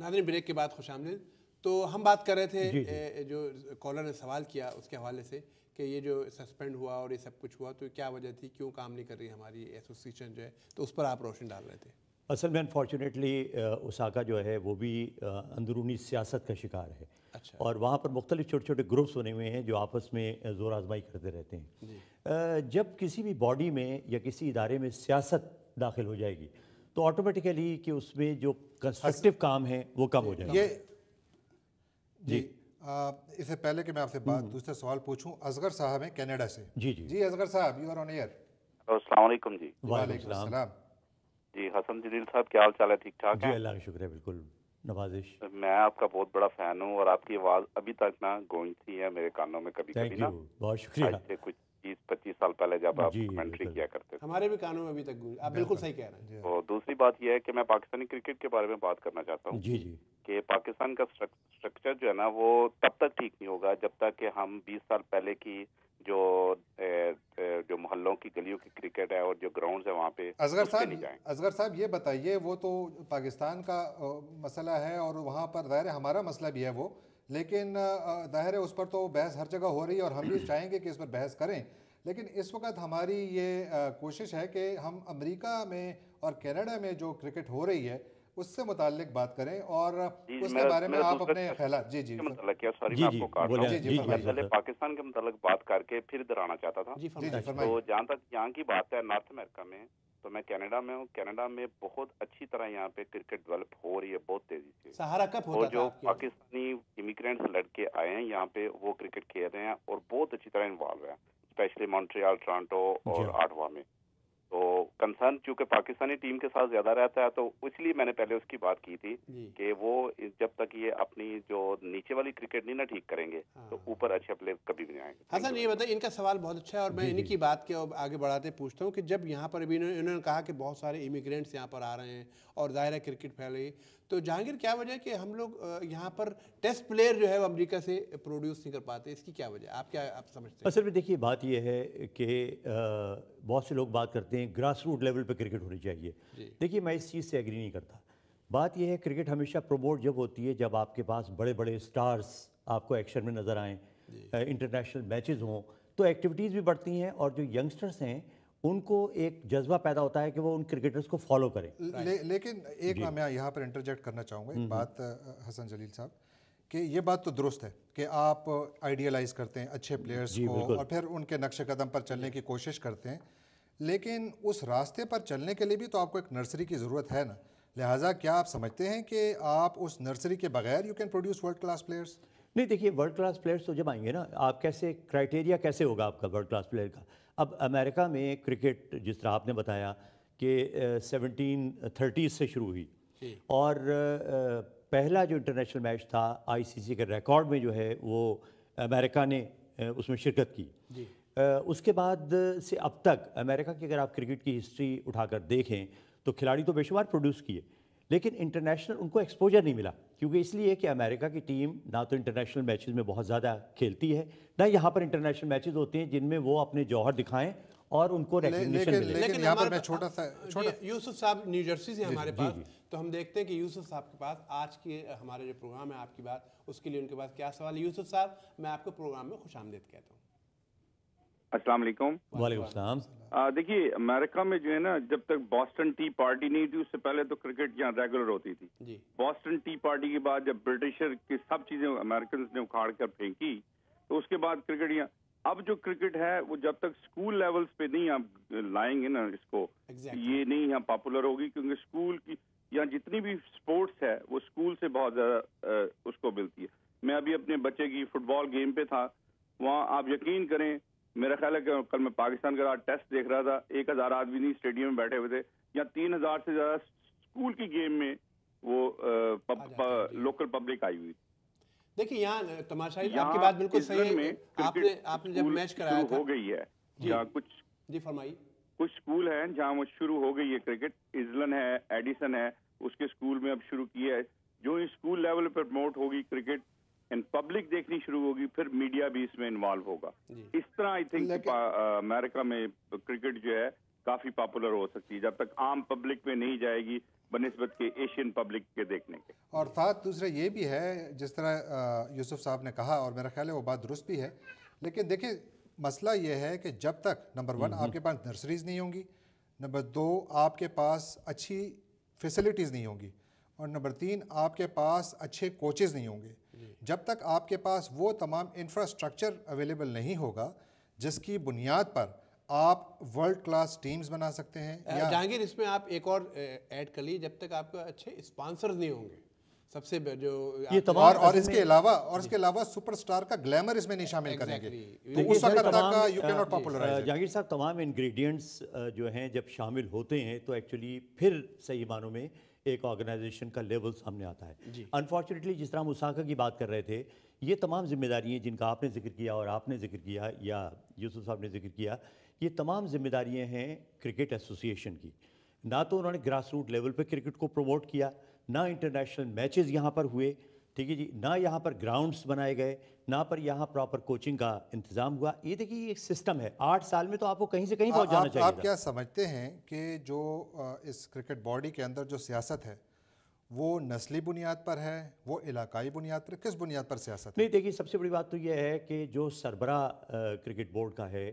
ناظرین بریک کے بعد خوش آمدید. تو ہم بات کر رہے تھے جو کالر نے سوال کیا اس کے حوالے سے کہ یہ جو سسپینڈ ہوا اور یہ سب کچھ ہوا تو کیا وجہ تھی, کیوں کام نہیں کر رہی ہماری ایسوسیشن جو ہے, تو اس پر آپ روشن ڈال رہے تھے. اصل میں انفارچونیٹلی اوساکا جو ہے وہ بھی اندرونی سیاست کا شکار ہے. اچھا. اور وہاں پر مختلف چھوٹے چھوٹے گروپس بنے ہوئے ہیں جو آپس میں زور آزمائی کرتے رہتے ہیں. جب کسی بھی باڈی میں یا کسی ادارے میں سیاست داخل ہو جائے گی تو آٹومیٹیکلی کہ اس میں جو کنسٹرکٹیو کام ہیں وہ کم ہو جائیں گے. جی اس سے پہلے کہ میں آپ سے دوسرا سوال پوچھوں, اصغر صاحب ہیں کینیڈا سے. جی اصغر صاحب, یو آر آن ایئر. السلام علیکم. جی وعلیکم السلام. جی حسن جلیل صاحب, کیا حال چال ہے؟ ٹھیک ٹھاک ہے؟ جی اللہ کا شکر ہے, بالکل نوازش. میں آپ کا بہت بڑا فین ہوں اور آپ کی آواز ابھی تک نا گونج سی ہے میرے کانوں میں. کبھی کبھی نا, بہت شکریہ. آج سے کچھ 20-25 سال پہلے جب آپ کمنٹری کیا کرتے تھے, ہمارے بھی کانوں میں ابھی تک گونج. آپ بالکل صحیح کہہ رہے ہیں. تو دوسری بات یہ ہے کہ میں پاکستانی کرکٹ کے بارے میں بات کرنا چاہتا ہوں. جی کہ پاکستان کا اسٹرکچر جو ہے نا وہ تب تک ٹھیک نہیں ہوگا جب تک کہ ہم 20 سال پہلے کی جو محلوں کی گلیوں کی کرکٹ ہے اور جو گراؤنڈز ہیں وہاں پہ اصغر صاحب یہ بتائیے, وہ تو پاکستان کا مسئلہ ہے اور وہاں پر ظاہر ہے ہمارا مسئلہ بھی ہے وہ, لیکن ظاہر ہے اس پر تو بحث ہر جگہ ہو رہی ہے اور ہم بھی چاہیں گے کہ اس پر بحث کریں. لیکن اس وقت ہماری یہ کوشش ہے کہ ہم امریکہ میں اور کینیڈا میں جو کرکٹ ہو رہی ہے اس سے متعلق بات کریں اور اس کے بارے میں آپ اپنے خیالات. جی متعلق کیا, سوری میں آپ کو کاٹ رہا ہوں. میں پہلے پاکستان کے متعلق بات کر کے پھر ادھر آنا چاہتا تھا. تو جہاں تک یہاں کی بات ہے نارتھ امریکہ میں, تو میں کینیڈا میں ہوں. کینیڈا میں بہت اچھی طرح یہاں پہ کرکٹ ڈیولپ ہو رہی ہے بہت تیزی سے. سہارا کپ ہوتا اور جو پاکستانی امیگرینٹس لڑکے آئے ہیں یہاں پہ وہ کرکٹ کھیل رہے ہیں اور بہت اچھی طرح انوالو ہیں, اسپیشلی مونٹریال, ٹورانٹو اور آٹوا میں. تو کنسرن چونکہ پاکستانی ٹیم کے ساتھ زیادہ رہتا ہے تو اس لیے میں نے پہلے اس کی بات کی تھی کہ وہ جب تک یہ اپنی جو نیچے والی کرکٹ نہیں نا ٹھیک کریں گے تو اوپر اچھے پلے کبھی بھی نہیں آئیں گے. حسن یہ بتائیں, ان کا سوال بہت اچھا ہے اور میں انہی کی بات کے آگے بڑھاتے پوچھتا ہوں کہ جب یہاں پر ابھی انہوں نے کہا کہ بہت سارے امیگرینٹس یہاں پر آ رہے ہیں اور ظاہر ہے کرکٹ پھیل رہی ہے, تو جہانگیر کیا وجہ ہے کہ ہم لوگ یہاں پر ٹیسٹ پلیئر جو ہے وہ امریکہ سے پروڈیوس نہیں کر پاتے, اس کی کیا وجہ ہے؟ آپ سمجھتے ہیں؟ اصل میں دیکھیے بات یہ ہے کہ بہت سے لوگ بات کرتے ہیں گراس روٹ لیول پہ کرکٹ ہونی چاہیے. دیکھیے میں اس چیز سے ایگری نہیں کرتا. بات یہ ہے کرکٹ ہمیشہ پروموٹ جب ہوتی ہے جب آپ کے پاس بڑے بڑے سٹارز آپ کو ایکشن میں نظر آئیں, انٹرنیشنل میچز ہوں, تو ایکٹیویٹیز بھی بڑھتی ہیں اور جو ینگسٹرز ہیں ان کو ایک جذبہ پیدا ہوتا ہے کہ وہ ان کرکٹرز کو فالو کریں. لیکن ایک میں یہاں پر انٹرجیکٹ کرنا چاہوں گا ایک بات حسن جلیل صاحب, کہ یہ بات تو درست ہے کہ آپ آئیڈیلائز کرتے ہیں اچھے پلیئرز کو اور پھر ان کے نقش قدم پر چلنے کی کوشش کرتے ہیں, لیکن اس راستے پر چلنے کے لیے بھی تو آپ کو ایک نرسری کی ضرورت ہے نا. لہٰذا کیا آپ سمجھتے ہیں کہ آپ اس نرسری کے بغیر you can produce world class players? نہیں دیکھیے ورلڈ کلاس پلیئرس تو جب آئیں گے نا, آپ کیسے کرائٹیریا کیسے ہوگا آپ کا ورلڈ کلاس پلیئر کا؟ اب امریکہ میں کرکٹ جس طرح آپ نے بتایا کہ 1730 سے شروع ہوئی اور پہلا جو انٹرنیشنل میچ تھا آئی سی سی کے ریکارڈ میں جو ہے وہ امریکہ نے اس میں شرکت کی. اس کے بعد سے اب تک امریکہ کی اگر آپ کرکٹ کی ہسٹری اٹھا کر دیکھیں تو کھلاڑی تو بے شمار پروڈیوس کیے, لیکن انٹرنیشنل ان کو ایکسپوجر نہیں ملا, کیونکہ اس لیے کہ امریکہ کی ٹیم نہ تو انٹرنیشنل میچز میں بہت زیادہ کھیلتی ہے, نہ یہاں پر انٹرنیشنل میچز ہوتے ہیں جن میں وہ اپنے جوہر دکھائیں اور ان کو ریکگنیشن ملے. لیکن یہاں پر میں چھوٹا سا یوسف صاحب نیو جرسی سے ہمارے پاس, تو ہم دیکھتے ہیں کہ یوسف صاحب کے پاس آج کے ہمارے جو پروگرام ہے آپ کی بات اس کے لیے ان کے پاس کیا سوال ہے. یوسف صاحب میں آپ کو پروگرام میں خوش آمدید کہتا ہوں. السلام علیکم. وعلیکم السلام. دیکھیے امریکہ میں جو ہے نا جب تک باسٹن ٹی پارٹی نہیں تھی اس سے پہلے تو کرکٹ یہاں ریگولر ہوتی تھی. باسٹن ٹی پارٹی کے بعد جب برٹشر کی سب چیزیں امریکنز نے اکھاڑ کر پھینکی تو اس کے بعد کرکٹ یہاں, اب جو کرکٹ ہے وہ جب تک اسکول لیولز پہ نہیں آپ لائیں گے نا اس کو, یہ نہیں یہاں پاپولر ہوگی, کیونکہ اسکول کی یہاں جتنی بھی سپورٹس ہے وہ اسکول سے بہت زیادہ اس کو ملتی ہے. میں ابھی اپنے بچے کی فٹ بال گیم پہ تھا, وہاں آپ یقین کریں میرا خیال ہے کہ کل میں پاکستان کا ٹیسٹ دیکھ رہا تھا, 1000 آدمی نہیں اسٹیڈیم میں بیٹھے ہوئے تھے, یا 3000 سے زیادہ اسکول کی گیم میں وہ لوکل پبلک آئی ہوئی. دیکھیے یہاں تماشائی آپ کی بات بالکل صحیح ہے. آپ نے جب میچ کرایا تھا ہو گئی ہے جہاں کچھ فرمائیے, کچھ اسکول ہیں جہاں وہ شروع ہو گئی ہے کرکٹ. ازلن ہے, ایڈیسن ہے, اس کے اسکول میں اب شروع کیا ہے. جو اسکول لیول پر پروموٹ ہوگی کرکٹ اینڈ پبلک دیکھنی شروع ہوگی, پھر میڈیا بھی اس میں انوالو ہوگا. اس طرح آئی تھنک امریکہ میں کرکٹ جو ہے کافی پاپولر ہو سکتی ہے جب تک عام پبلک میں نہیں جائے گی بنسبت کے ایشین پبلک کے دیکھنے کے. اور ساتھ دوسرا یہ بھی ہے جس طرح یوسف صاحب نے کہا اور میرا خیال ہے وہ بات درست بھی ہے, لیکن دیکھیں مسئلہ یہ ہے کہ جب تک نمبر 1 آپ کے پاس نرسریز نہیں ہوں گی, نمبر 2 آپ کے پاس اچھی فیسلٹیز نہیں ہوں گی, اور نمبر 3 آپ کے پاس اچھے کوچز نہیں ہوں گے. جب تک آپ کے پاس وہ تمام انفراسٹرکچر اویلیبل نہیں ہوگا جس کی بنیاد پر آپ ورلڈ کلاس ٹیمز بنا سکتے ہیں. جہانگیر اس میں آپ ایک اور ایڈ کر لیجیے, جب تک آپ کو اچھے اسپانسرز نہیں ہوں گے, سب سے جو یہ تمام اور اس کے علاوہ سپر سٹار کا گلیمر اس میں نہیں شامل کریں گے تو اس وقت تک you can not popularise. Jahangir صاحب تمام انگریڈینٹس جو ہیں جب شامل ہوتے ہیں تو ایکچولی پھر صحیح معنوں میں ایک آرگنائزیشن کا لیول سامنے آتا ہے. انفارچونیٹلی جس طرح ہم اوساکا کی بات کر رہے تھے, یہ تمام ذمہ داریاں جن کا آپ نے ذکر کیا اور آپ نے ذکر کیا یا یوسف صاحب نے ذکر کیا, یہ تمام ذمہ داریاں ہیں کرکٹ ایسوسی ایشن کی. نہ تو انہوں نے گراس روٹ لیول پہ کرکٹ کو پروموٹ کیا, نہ انٹرنیشنل میچز یہاں پر ہوئے, ٹھیک ہے جی, نہ یہاں پر گراؤنڈز بنائے گئے, نہ پر یہاں پراپر کوچنگ کا انتظام ہوا. یہ دیکھیے یہ ایک سسٹم ہے, 8 سال میں تو آپ کو کہیں سے کہیں پہنچ جانا چاہیے. آپ کیا سمجھتے ہیں کہ جو اس کرکٹ باڈی کے اندر جو سیاست ہے وہ نسلی بنیاد پر ہے, وہ علاقائی بنیاد پر, کس بنیاد پر سیاست ہے؟ نہیں دیکھیے سب سے بڑی بات تو یہ ہے کہ جو سربراہ کرکٹ بورڈ کا ہے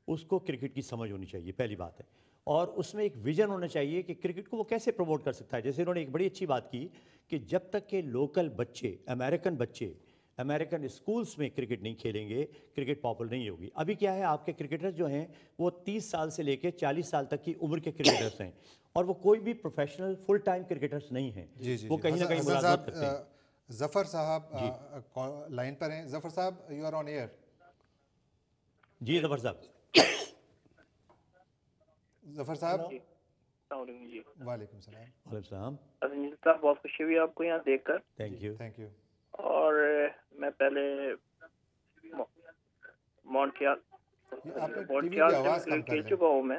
اس کو کرکٹ کی سمجھ ہونی چاہیے, پہلی بات ہے, اور اس میں ایک ویژن ہونا چاہیے کہ کرکٹ کو وہ کیسے پروموٹ کر سکتا ہے. جیسے انہوں نے ایک بڑی اچھی بات کی کہ جب تک کہ لوکل بچے, امریکن اسکولز میں کرکٹ نہیں کھیلیں گے, کرکٹ پاپولر نہیں ہوگی. ابھی کیا ہے, آپ کے کرکٹرز جو ہیں وہ 30 سال سے لے کے 40 سال تک کی عمر کے کرکٹرز ہیں, اور وہ کوئی بھی پروفیشنل فل ٹائم کرکٹرز نہیں ہیں. وہ کہیں نہ کہیں ملازمت کرتے ہیں. ظفر صاحب لائن پر ہیں. ظفر صاحب یو آر آن ایئر. جی ظفر صاحب. ظفر صاحب السلام علیکم. جی وعلیکم السلام. وعلیکم السلام. عزیز صاحب بہت خوشی ہوئی آپ کو یہاں دیکھ کر. Thank you. اور میں پہلے مونٹریال سے کھیل چکا ہوں میں,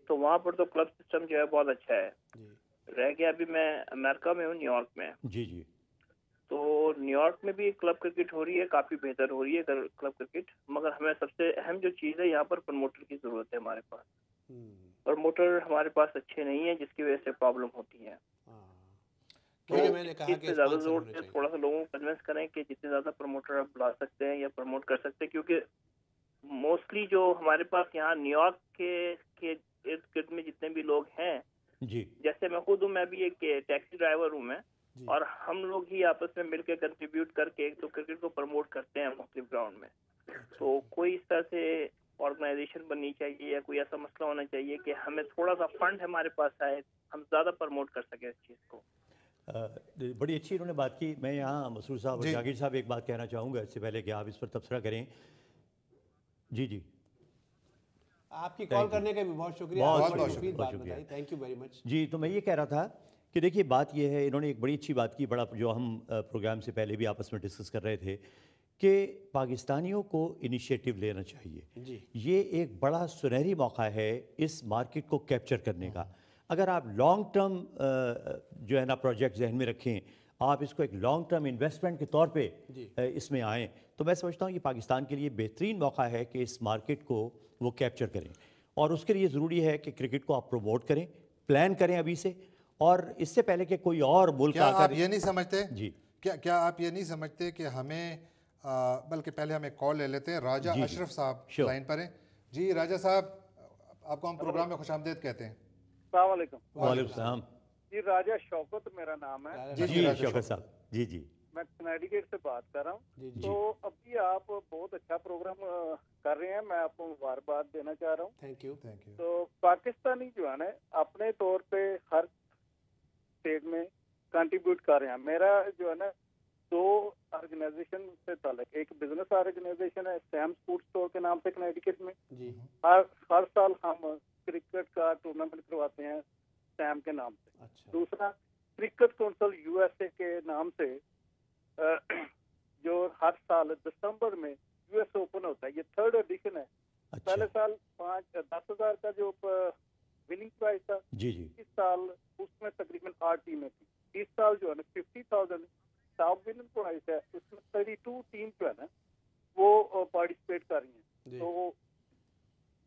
تو وہاں پر تو کلب سسٹم جو ہے بہت اچھا ہے. رہ گیا ابھی میں امریکہ میں ہوں, نیو یارک میں. جی جی. تو نیو یارک میں بھی کلب کرکٹ ہو رہی ہے, کافی بہتر ہو رہی ہے کلب کرکٹ, مگر ہمیں سب سے اہم جو چیز ہے یہاں پر پروموٹر کی ضرورت ہے. ہمارے پاس پروموٹر ہمارے پاس اچھے نہیں ہیں, جس کی وجہ سے پرابلم ہوتی ہے. اس پہ زیادہ زور دیں, تھوڑا سا لوگوں کو کنونس کریں کہ جتنے زیادہ پروموٹر آپ بلا سکتے ہیں یا پروموٹ کر سکتے ہیں, کیونکہ موسٹلی جو ہمارے پاس یہاں نیو یارک کے ارد گرد میں جتنے بھی لوگ ہیں, جی جیسے میں خود ہوں, میں بھی ایک ٹیکسی ڈرائیور ہوں میں, اور ہم لوگ ہی آپس میں مل کے کنٹریبیوٹ کر کے تو کرکٹ کو پروموٹ کرتے ہیں مختلف گراؤنڈ میں. تو کوئی اس طرح سے آرگنائزیشن بننی چاہیے یا کوئی ایسا مسئلہ ہونا چاہیے کہ ہمیں تھوڑا سا فنڈ ہمارے پاس آئے, ہم زیادہ پروموٹ کر سکیں اس چیز کو. بڑی اچھی انہوں نے بات کی. میں یہاں مسرور صاحب اور جاگیر صاحب ایک بات کہنا چاہوں گا اس سے پہلے کہ آپ اس پر تبصرہ کریں. جی جی, آپ کی کال کرنے کا بھی بہت شکریہ. بہت شکریہ. Thank you very much. جی تو میں یہ کہہ رہا تھا کہ دیکھیے بات یہ ہے, انہوں نے ایک بڑی اچھی بات کی, بڑا جو ہم پروگرام سے پہلے بھی آپس میں ڈسکس کر رہے تھے کہ پاکستانیوں کو انیشیٹو لینا چاہیے. یہ ایک بڑا سنہری موقع ہے اس مارکیٹ کو کیپچر کرنے کا. اگر آپ لانگ ٹرم جو ہے نا پروجیکٹ ذہن میں رکھیں, آپ اس کو ایک لانگ ٹرم انویسٹمنٹ کے طور پہ اس میں آئیں, تو میں سمجھتا ہوں یہ پاکستان کے لیے بہترین موقع ہے کہ اس مارکیٹ کو وہ کیپچر کریں. اور اس کے لیے ضروری ہے کہ کرکٹ کو آپ پروموٹ کریں, پلان کریں ابھی سے, اور اس سے پہلے کہ کوئی اور ملک کیا آپ یہ نہیں سمجھتے جی کیا آپ یہ نہیں سمجھتے کہ ہمیں بلکہ پہلے ہم ایک کال لے لیتے ہیں. راجہ اشرف صاحب لائن پر ہیں. جی راجہ صاحب, آپ کو ہم پروگرام میں خوش آمدید کہتے ہیں. السلام علیکم. وعلیکم السلام. جی راجہ شوکت میرا نام ہے. جی شوکت صاحب. جی جی, میں کنیڈیگیٹ سے بات کر رہا ہوں. تو ابھی آپ بہت اچھا پروگرام کر رہے ہیں, میں آپ کو مبارکباد دینا چاہ رہا ہوں. Thank you. تو پاکستانی جو ہے نا اپنے طور پہ ہر اسٹیٹ میں کنٹریبیوٹ کر رہے ہیں. میرا جو ہے نا 2 آرگنائزیشن سے تعلق, ایک بزنس آرگنائزیشن ہے سیم اسپورٹس اسٹور کے نام سے کنیڈیگیٹ میں. ہر سال ہم کرکٹ کا ٹورنامنٹ کرواتے ہیں سیم کے نام سے. دوسرا cricket council U S A کے نام سے جو ہر سال دسمبر میں یو ایس اوپن ہوتا ہے, یہ 3rd ایڈیشن ہے. پہلے سال 10,000 کا جو وننگ پرائز تھا, اس سال اس میں تقریباً 8 ٹیمیں تھیں. اس سال جو ہے نا 50,000 ٹاپ وننگ پرائز ہے, اس میں 32 ٹیم جو ہے نا وہ پارٹیسپیٹ کر رہی ہیں. تو